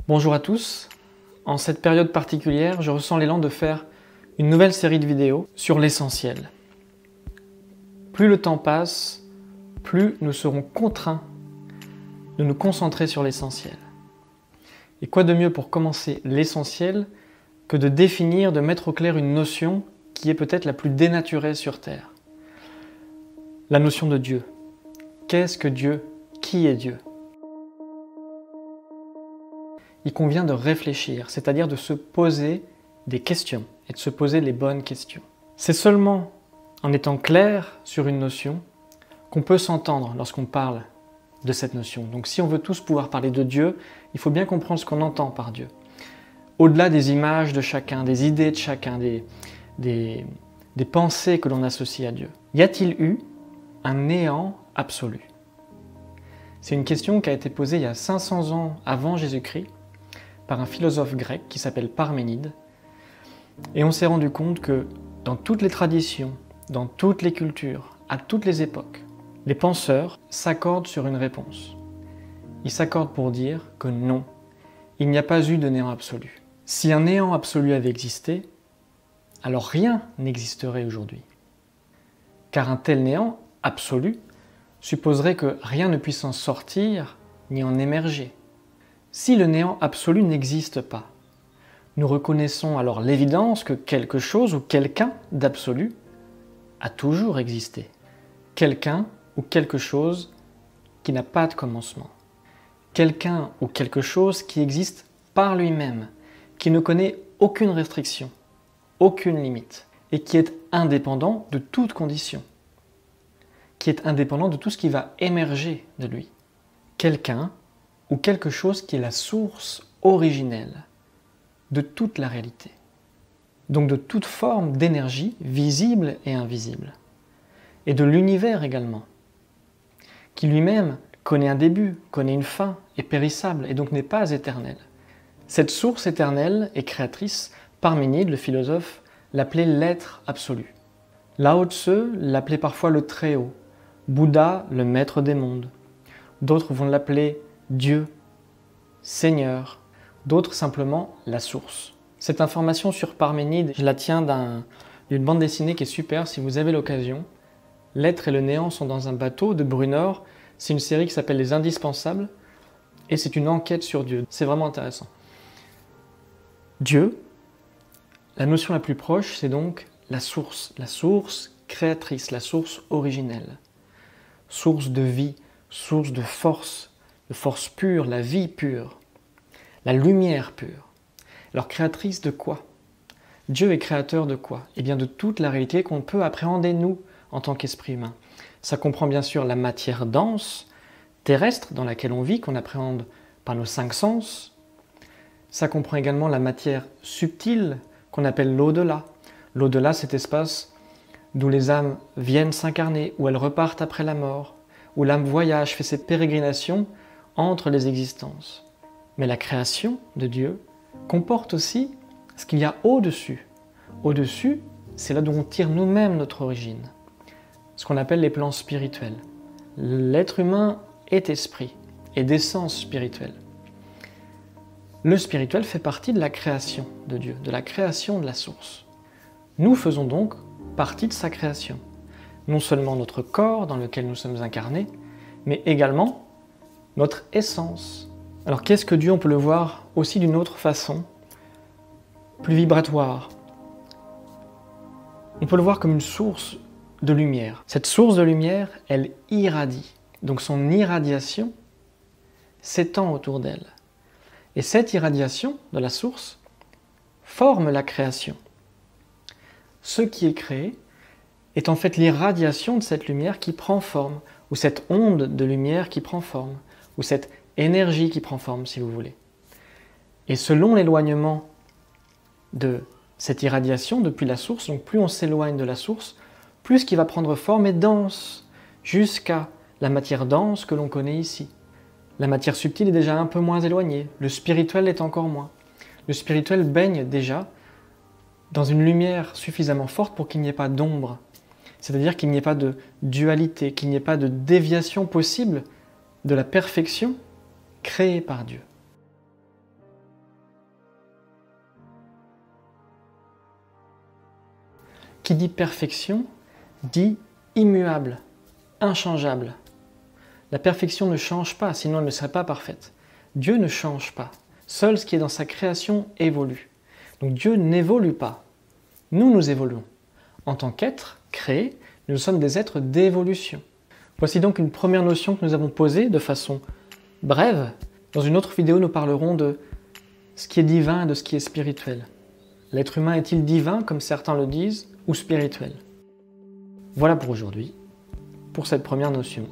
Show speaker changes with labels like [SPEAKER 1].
[SPEAKER 1] Bonjour à tous. En cette période particulière, je ressens l'élan de faire une nouvelle série de vidéos sur l'essentiel. Plus le temps passe, plus nous serons contraints de nous concentrer sur l'essentiel. Et quoi de mieux pour commencer l'essentiel que de définir, de mettre au clair une notion qui est peut-être la plus dénaturée sur Terre. La notion de Dieu. Qu'est-ce que Dieu? Qui est Dieu? Il convient de réfléchir, c'est-à-dire de se poser des questions et de se poser les bonnes questions. C'est seulement en étant clair sur une notion qu'on peut s'entendre lorsqu'on parle de cette notion. Donc si on veut tous pouvoir parler de Dieu, il faut bien comprendre ce qu'on entend par Dieu. Au-delà des images de chacun, des idées de chacun, des pensées que l'on associe à Dieu. Y a-t-il eu un néant absolu? C'est une question qui a été posée il y a 500 ans avant Jésus-Christ par un philosophe grec qui s'appelle Parménide. Et on s'est rendu compte que dans toutes les traditions, dans toutes les cultures, à toutes les époques, les penseurs s'accordent sur une réponse. Ils s'accordent pour dire que non, il n'y a pas eu de néant absolu. Si un néant absolu avait existé, alors rien n'existerait aujourd'hui. Car un tel néant absolu supposerait que rien ne puisse en sortir ni en émerger. Si le néant absolu n'existe pas, nous reconnaissons alors l'évidence que quelque chose ou quelqu'un d'absolu a toujours existé. Quelqu'un ou quelque chose qui n'a pas de commencement. Quelqu'un ou quelque chose qui existe par lui-même, qui ne connaît aucune restriction, aucune limite, et qui est indépendant de toute condition, qui est indépendant de tout ce qui va émerger de lui. Quelqu'un ou quelque chose qui est la source originelle de toute la réalité. Donc de toute forme d'énergie visible et invisible. Et de l'univers également, qui lui-même connaît un début, connaît une fin, est périssable et donc n'est pas éternel. Cette source éternelle et créatrice, Parménide, le philosophe, l'appelait l'être absolu. Lao Tse l'appelait parfois le Très-Haut, Bouddha le maître des mondes. D'autres vont l'appeler Dieu, Seigneur, d'autres simplement la source. Cette information sur Parménide, je la tiens d'une bande dessinée qui est super si vous avez l'occasion. L'être et le néant sont dans un bateau de Brunor. C'est une série qui s'appelle Les Indispensables et c'est une enquête sur Dieu. C'est vraiment intéressant. Dieu, la notion la plus proche, c'est donc la source créatrice, la source originelle. Source de vie, source de force pure, la vie pure, la lumière pure. Alors créatrice de quoi? Dieu est créateur de quoi? Eh bien de toute la réalité qu'on peut appréhender nous en tant qu'esprit humain. Ça comprend bien sûr la matière dense, terrestre, dans laquelle on vit, qu'on appréhende par nos 5 sens. Ça comprend également la matière subtile, qu'on appelle l'au-delà. L'au-delà, cet espace d'où les âmes viennent s'incarner, où elles repartent après la mort, où l'âme voyage, fait ses pérégrinations entre les existences. Mais la création de Dieu comporte aussi ce qu'il y a au-dessus. Au-dessus, c'est là d'où on tire nous-mêmes notre origine. Ce qu'on appelle les plans spirituels. L'être humain est esprit et d'essence spirituelle. Le spirituel fait partie de la création de Dieu, de la création de la source. Nous faisons donc partie de sa création. Non seulement notre corps dans lequel nous sommes incarnés, mais également notre essence. Alors qu'est-ce que Dieu? On peut le voir aussi d'une autre façon, plus vibratoire. On peut le voir comme une source de lumière. Cette source de lumière, elle irradie. Donc son irradiation s'étend autour d'elle. Et cette irradiation de la source forme la création. Ce qui est créé est en fait l'irradiation de cette lumière qui prend forme, ou cette onde de lumière qui prend forme, ou cette énergie qui prend forme, si vous voulez. Et selon l'éloignement de cette irradiation depuis la source, donc plus on s'éloigne de la source, plus ce qui va prendre forme est dense, jusqu'à la matière dense que l'on connaît ici. La matière subtile est déjà un peu moins éloignée, le spirituel l'est encore moins. Le spirituel baigne déjà dans une lumière suffisamment forte pour qu'il n'y ait pas d'ombre, c'est-à-dire qu'il n'y ait pas de dualité, qu'il n'y ait pas de déviation possible de la perfection créée par Dieu. Qui dit perfection dit immuable, inchangeable. La perfection ne change pas, sinon elle ne serait pas parfaite. Dieu ne change pas. Seul ce qui est dans sa création évolue. Donc Dieu n'évolue pas. Nous, nous évoluons. En tant qu'êtres créés, nous sommes des êtres d'évolution. Voici donc une première notion que nous avons posée de façon brève. Dans une autre vidéo, nous parlerons de ce qui est divin et de ce qui est spirituel. L'être humain est-il divin, comme certains le disent, ou spirituel? Voilà pour aujourd'hui, pour cette première notion.